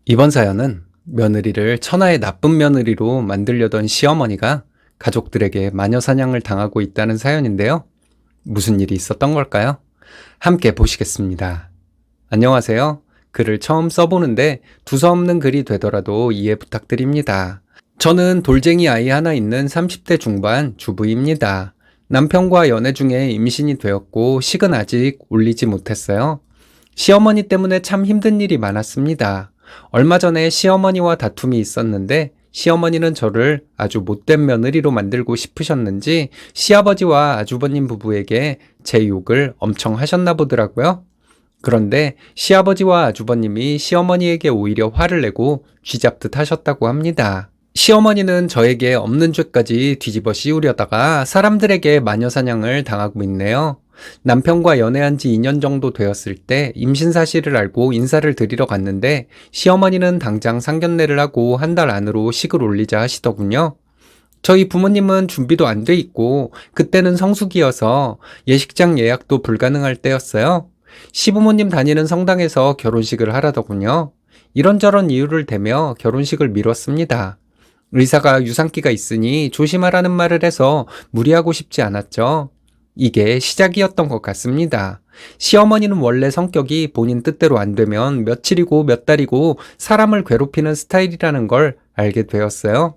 이번 사연은 며느리를 천하의 나쁜 며느리로 만들려던 시어머니가 가족들에게 마녀사냥을 당하고 있다는 사연인데요. 무슨 일이 있었던 걸까요? 함께 보시겠습니다. 안녕하세요. 글을 처음 써보는데 두서없는 글이 되더라도 이해 부탁드립니다. 저는 돌쟁이 아이 하나 있는 30대 중반 주부입니다. 남편과 연애 중에 임신이 되었고 식은 아직 올리지 못했어요. 시어머니 때문에 참 힘든 일이 많았습니다. 얼마 전에 시어머니와 다툼이 있었는데 시어머니는 저를 아주 못된 며느리로 만들고 싶으셨는지 시아버지와 아주버님 부부에게 제 욕을 엄청 하셨나 보더라고요. 그런데 시아버지와 아주버님이 시어머니에게 오히려 화를 내고 쥐잡듯 하셨다고 합니다. 시어머니는 저에게 없는 죄까지 뒤집어 씌우려다가 사람들에게 마녀사냥을 당하고 있네요. 남편과 연애한 지 2년 정도 되었을 때 임신 사실을 알고 인사를 드리러 갔는데 시어머니는 당장 상견례를 하고 한 달 안으로 식을 올리자 하시더군요. 저희 부모님은 준비도 안 돼 있고 그때는 성수기여서 예식장 예약도 불가능할 때였어요. 시부모님 다니는 성당에서 결혼식을 하라더군요. 이런저런 이유를 대며 결혼식을 미뤘습니다. 의사가 유산기가 있으니 조심하라는 말을 해서 무리하고 싶지 않았죠. 이게 시작이었던 것 같습니다. 시어머니는 원래 성격이 본인 뜻대로 안 되면 며칠이고 몇 달이고 사람을 괴롭히는 스타일이라는 걸 알게 되었어요.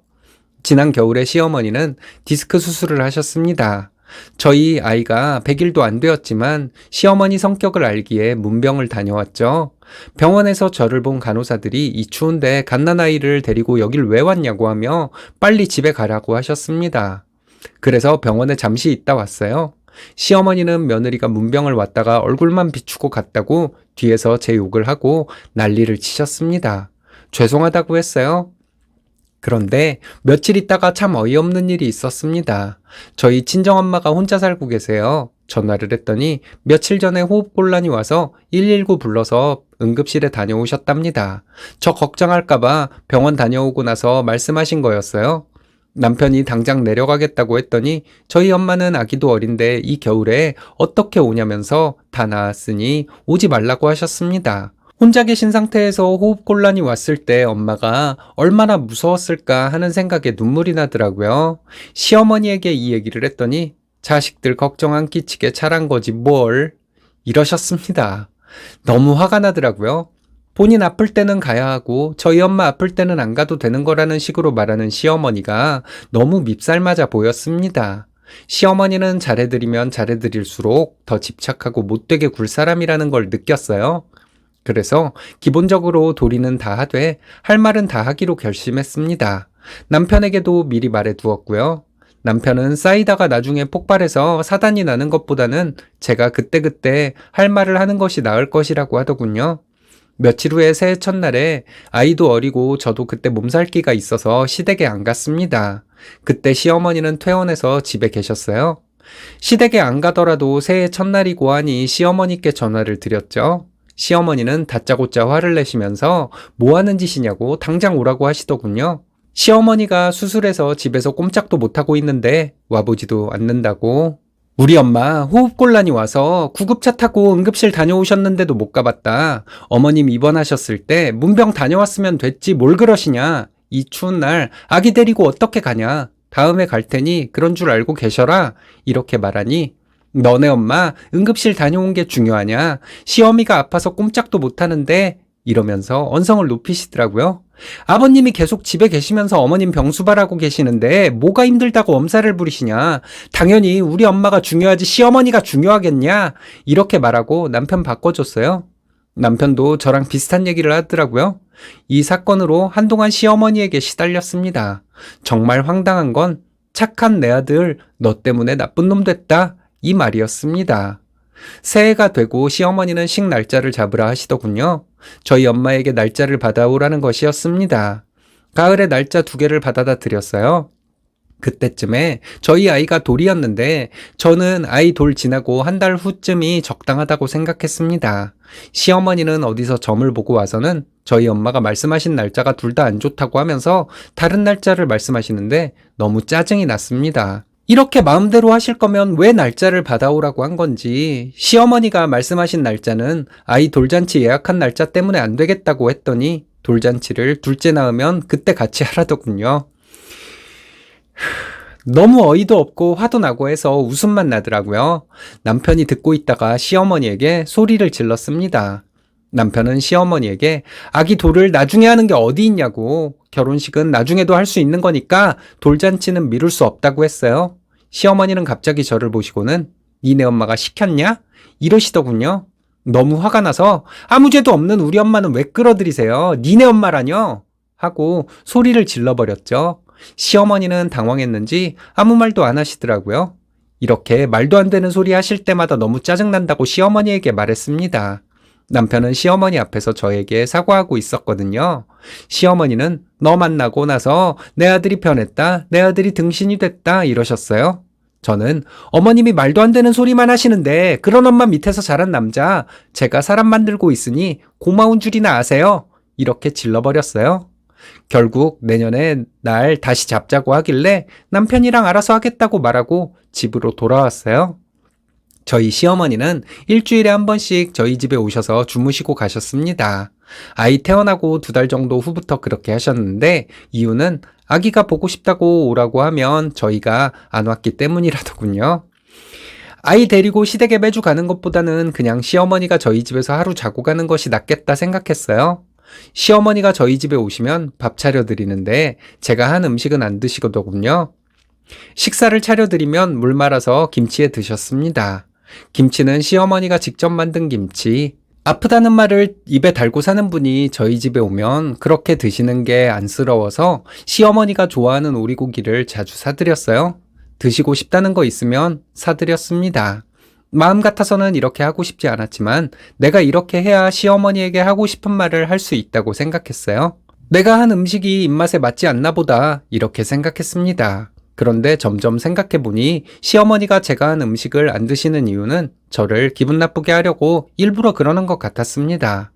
지난 겨울에 시어머니는 디스크 수술을 하셨습니다. 저희 아이가 100일도 안 되었지만 시어머니 성격을 알기에 문병을 다녀왔죠. 병원에서 저를 본 간호사들이 이 추운데 갓난아이를 데리고 여길 왜 왔냐고 하며 빨리 집에 가라고 하셨습니다. 그래서 병원에 잠시 있다 왔어요. 시어머니는 며느리가 문병을 왔다가 얼굴만 비추고 갔다고 뒤에서 제 욕을 하고 난리를 치셨습니다. 죄송하다고 했어요. 그런데 며칠 있다가 참 어이없는 일이 있었습니다. 저희 친정엄마가 혼자 살고 계세요. 전화를 했더니 며칠 전에 호흡곤란이 와서 119 불러서 응급실에 다녀오셨답니다. 저 걱정할까봐 병원 다녀오고 나서 말씀하신 거였어요. 남편이 당장 내려가겠다고 했더니 저희 엄마는 아기도 어린데 이 겨울에 어떻게 오냐면서 다 나았으니 오지 말라고 하셨습니다. 혼자 계신 상태에서 호흡곤란이 왔을 때 엄마가 얼마나 무서웠을까 하는 생각에 눈물이 나더라고요. 시어머니에게 이 얘기를 했더니 자식들 걱정 안 끼치게 잘한 거지 뭘 이러셨습니다. 너무 화가 나더라고요. 본인 아플 때는 가야 하고 저희 엄마 아플 때는 안 가도 되는 거라는 식으로 말하는 시어머니가 너무 밉살맞아 보였습니다. 시어머니는 잘해드리면 잘해드릴수록 더 집착하고 못되게 굴 사람이라는 걸 느꼈어요. 그래서 기본적으로 도리는 다 하되 할 말은 다 하기로 결심했습니다. 남편에게도 미리 말해두었고요. 남편은 쌓이다가 나중에 폭발해서 사단이 나는 것보다는 제가 그때그때 할 말을 하는 것이 나을 것이라고 하더군요. 며칠 후에 새해 첫날에 아이도 어리고 저도 그때 몸살기가 있어서 시댁에 안 갔습니다. 그때 시어머니는 퇴원해서 집에 계셨어요. 시댁에 안 가더라도 새해 첫날이고 하니 시어머니께 전화를 드렸죠. 시어머니는 다짜고짜 화를 내시면서 뭐 하는 짓이냐고 당장 오라고 하시더군요. 시어머니가 수술해서 집에서 꼼짝도 못하고 있는데 와보지도 않는다고. 우리 엄마 호흡곤란이 와서 구급차 타고 응급실 다녀오셨는데도 못 가봤다. 어머님 입원하셨을 때 문병 다녀왔으면 됐지 뭘 그러시냐. 이 추운 날 아기 데리고 어떻게 가냐. 다음에 갈 테니 그런 줄 알고 계셔라. 이렇게 말하니 너네 엄마 응급실 다녀온 게 중요하냐. 시어미가 아파서 꼼짝도 못하는데 이러면서 언성을 높이시더라고요. 아버님이 계속 집에 계시면서 어머님 병수발하고 계시는데 뭐가 힘들다고 엄살을 부리시냐. 당연히 우리 엄마가 중요하지 시어머니가 중요하겠냐. 이렇게 말하고 남편 바꿔줬어요. 남편도 저랑 비슷한 얘기를 하더라고요. 이 사건으로 한동안 시어머니에게 시달렸습니다. 정말 황당한 건 착한 내 아들 너 때문에 나쁜 놈 됐다 이 말이었습니다. 새해가 되고 시어머니는 식 날짜를 잡으라 하시더군요. 저희 엄마에게 날짜를 받아오라는 것이었습니다. 가을에 날짜 2개를 받아다 드렸어요. 그때쯤에 저희 아이가 돌이었는데 저는 아이 돌 지나고 한 달 후쯤이 적당하다고 생각했습니다. 시어머니는 어디서 점을 보고 와서는 저희 엄마가 말씀하신 날짜가 둘 다 안 좋다고 하면서 다른 날짜를 말씀하시는데 너무 짜증이 났습니다. 이렇게 마음대로 하실 거면 왜 날짜를 받아오라고 한 건지, 시어머니가 말씀하신 날짜는 아이 돌잔치 예약한 날짜 때문에 안 되겠다고 했더니 돌잔치를 둘째 낳으면 그때 같이 하라더군요. 너무 어이도 없고 화도 나고 해서 웃음만 나더라고요. 남편이 듣고 있다가 시어머니에게 소리를 질렀습니다. 남편은 시어머니에게 아기 돌을 나중에 하는 게 어디 있냐고, 결혼식은 나중에도 할 수 있는 거니까 돌잔치는 미룰 수 없다고 했어요. 시어머니는 갑자기 저를 보시고는 니네 엄마가 시켰냐? 이러시더군요. 너무 화가 나서 아무 죄도 없는 우리 엄마는 왜 끌어들이세요? 니네 엄마라뇨? 하고 소리를 질러버렸죠. 시어머니는 당황했는지 아무 말도 안 하시더라고요. 이렇게 말도 안 되는 소리 하실 때마다 너무 짜증난다고 시어머니에게 말했습니다. 남편은 시어머니 앞에서 저에게 사과하고 있었거든요. 시어머니는 너 만나고 나서 내 아들이 변했다, 내 아들이 등신이 됐다 이러셨어요. 저는 어머님이 말도 안 되는 소리만 하시는데 그런 엄마 밑에서 자란 남자, 제가 사람 만들고 있으니 고마운 줄이나 아세요? 이렇게 질러버렸어요. 결국 내년에 날 다시 잡자고 하길래 남편이랑 알아서 하겠다고 말하고 집으로 돌아왔어요. 저희 시어머니는 일주일에 한 번씩 저희 집에 오셔서 주무시고 가셨습니다. 아이 태어나고 2달 정도 후부터 그렇게 하셨는데 이유는 아기가 보고 싶다고 오라고 하면 저희가 안 왔기 때문이라더군요. 아이 데리고 시댁에 매주 가는 것보다는 그냥 시어머니가 저희 집에서 하루 자고 가는 것이 낫겠다 생각했어요. 시어머니가 저희 집에 오시면 밥 차려드리는데 제가 한 음식은 안 드시거든요. 식사를 차려드리면 물 말아서 김치에 드셨습니다. 김치는 시어머니가 직접 만든 김치. 아프다는 말을 입에 달고 사는 분이 저희 집에 오면 그렇게 드시는 게 안쓰러워서 시어머니가 좋아하는 오리고기를 자주 사드렸어요. 드시고 싶다는 거 있으면 사드렸습니다. 마음 같아서는 이렇게 하고 싶지 않았지만 내가 이렇게 해야 시어머니에게 하고 싶은 말을 할 수 있다고 생각했어요. 내가 한 음식이 입맛에 맞지 않나 보다 이렇게 생각했습니다. 그런데 점점 생각해보니 시어머니가 제가 한 음식을 안 드시는 이유는 저를 기분 나쁘게 하려고 일부러 그러는 것 같았습니다.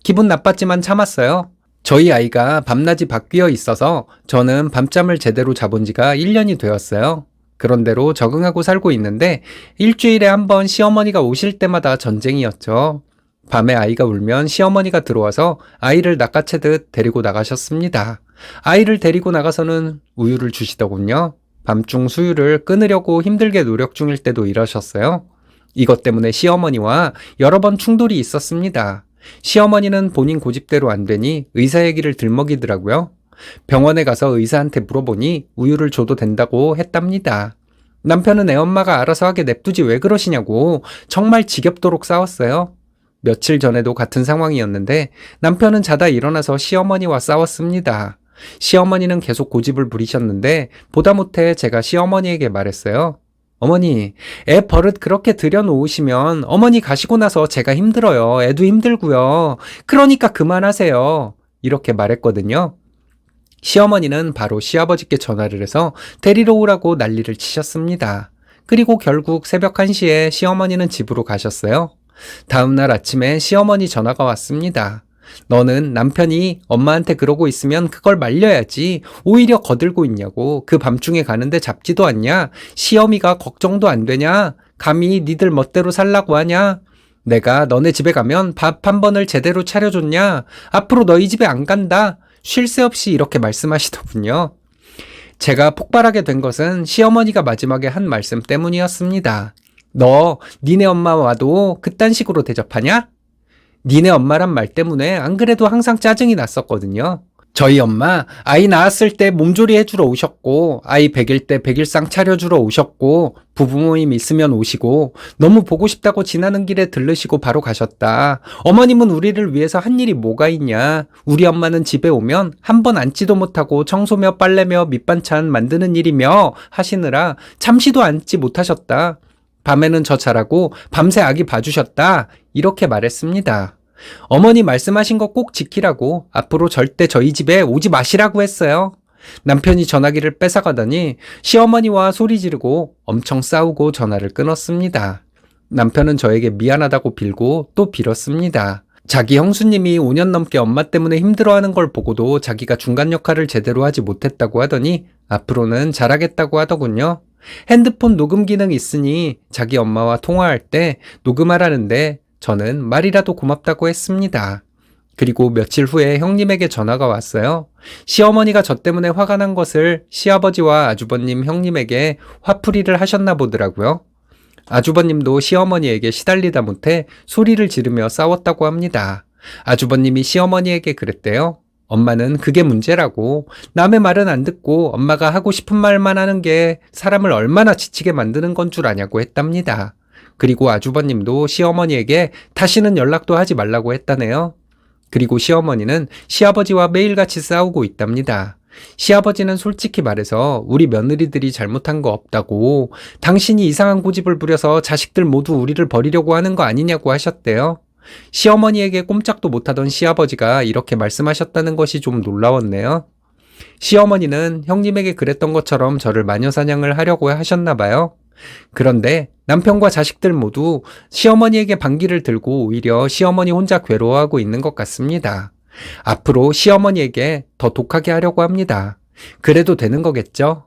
기분 나빴지만 참았어요. 저희 아이가 밤낮이 바뀌어 있어서 저는 밤잠을 제대로 자본 지가 1년이 되었어요. 그런대로 적응하고 살고 있는데 일주일에 한 번 시어머니가 오실 때마다 전쟁이었죠. 밤에 아이가 울면 시어머니가 들어와서 아이를 낚아채듯 데리고 나가셨습니다. 아이를 데리고 나가서는 우유를 주시더군요. 밤중 수유를 끊으려고 힘들게 노력 중일 때도 이러셨어요. 이것 때문에 시어머니와 여러 번 충돌이 있었습니다. 시어머니는 본인 고집대로 안 되니 의사 얘기를 들먹이더라고요. 병원에 가서 의사한테 물어보니 우유를 줘도 된다고 했답니다. 남편은 애 엄마가 알아서 하게 냅두지 왜 그러시냐고 정말 지겹도록 싸웠어요. 며칠 전에도 같은 상황이었는데 남편은 자다 일어나서 시어머니와 싸웠습니다. 시어머니는 계속 고집을 부리셨는데 보다 못해 제가 시어머니에게 말했어요. 어머니, 애 버릇 그렇게 들여놓으시면 어머니 가시고 나서 제가 힘들어요. 애도 힘들고요. 그러니까 그만하세요. 이렇게 말했거든요. 시어머니는 바로 시아버지께 전화를 해서 데리러 오라고 난리를 치셨습니다. 그리고 결국 새벽 1시에 시어머니는 집으로 가셨어요. 다음날 아침에 시어머니 전화가 왔습니다. 너는 남편이 엄마한테 그러고 있으면 그걸 말려야지. 오히려 거들고 있냐고. 그 밤중에 가는데 잡지도 않냐? 시어미가 걱정도 안 되냐? 감히 니들 멋대로 살라고 하냐? 내가 너네 집에 가면 밥 한 번을 제대로 차려줬냐? 앞으로 너희 집에 안 간다. 쉴 새 없이 이렇게 말씀하시더군요. 제가 폭발하게 된 것은 시어머니가 마지막에 한 말씀 때문이었습니다. 너 니네 엄마 와도 그딴 식으로 대접하냐? 니네 엄마란 말 때문에 안 그래도 항상 짜증이 났었거든요. 저희 엄마 아이 낳았을 때 몸조리 해주러 오셨고 아이 100일 때 100일상 차려주러 오셨고 부부 모임 있으면 오시고 너무 보고 싶다고 지나는 길에 들르시고 바로 가셨다. 어머님은 우리를 위해서 한 일이 뭐가 있냐. 우리 엄마는 집에 오면 한 번 앉지도 못하고 청소며 빨래며 밑반찬 만드는 일이며 하시느라 잠시도 앉지 못하셨다. 밤에는 저 자라고 밤새 아기 봐주셨다. 이렇게 말했습니다. 어머니 말씀하신 거 꼭 지키라고 앞으로 절대 저희 집에 오지 마시라고 했어요. 남편이 전화기를 뺏어가더니 시어머니와 소리 지르고 엄청 싸우고 전화를 끊었습니다. 남편은 저에게 미안하다고 빌고 또 빌었습니다. 자기 형수님이 5년 넘게 엄마 때문에 힘들어하는 걸 보고도 자기가 중간 역할을 제대로 하지 못했다고 하더니 앞으로는 잘하겠다고 하더군요. 핸드폰 녹음 기능 있으니 자기 엄마와 통화할 때 녹음하라는데 저는 말이라도 고맙다고 했습니다. 그리고 며칠 후에 형님에게 전화가 왔어요. 시어머니가 저 때문에 화가 난 것을 시아버지와 아주버님 형님에게 화풀이를 하셨나 보더라고요. 아주버님도 시어머니에게 시달리다 못해 소리를 지르며 싸웠다고 합니다. 아주버님이 시어머니에게 그랬대요. 엄마는 그게 문제라고. 남의 말은 안 듣고 엄마가 하고 싶은 말만 하는 게 사람을 얼마나 지치게 만드는 건 줄 아냐고 했답니다. 그리고 아주버님도 시어머니에게 다시는 연락도 하지 말라고 했다네요. 그리고 시어머니는 시아버지와 매일같이 싸우고 있답니다. 시아버지는 솔직히 말해서 우리 며느리들이 잘못한 거 없다고, 당신이 이상한 고집을 부려서 자식들 모두 우리를 버리려고 하는 거 아니냐고 하셨대요. 시어머니에게 꼼짝도 못하던 시아버지가 이렇게 말씀하셨다는 것이 좀 놀라웠네요. 시어머니는 형님에게 그랬던 것처럼 저를 마녀사냥을 하려고 하셨나 봐요. 그런데 남편과 자식들 모두 시어머니에게 반기를 들고 오히려 시어머니 혼자 괴로워하고 있는 것 같습니다. 앞으로 시어머니에게 더 독하게 하려고 합니다. 그래도 되는 거겠죠?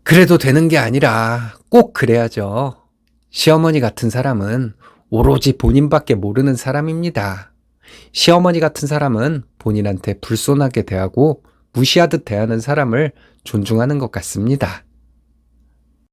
그래도 되는 게 아니라 꼭 그래야죠. 시어머니 같은 사람은 오로지 본인밖에 모르는 사람입니다. 시어머니 같은 사람은 본인한테 불손하게 대하고 무시하듯 대하는 사람을 존중하는 것 같습니다.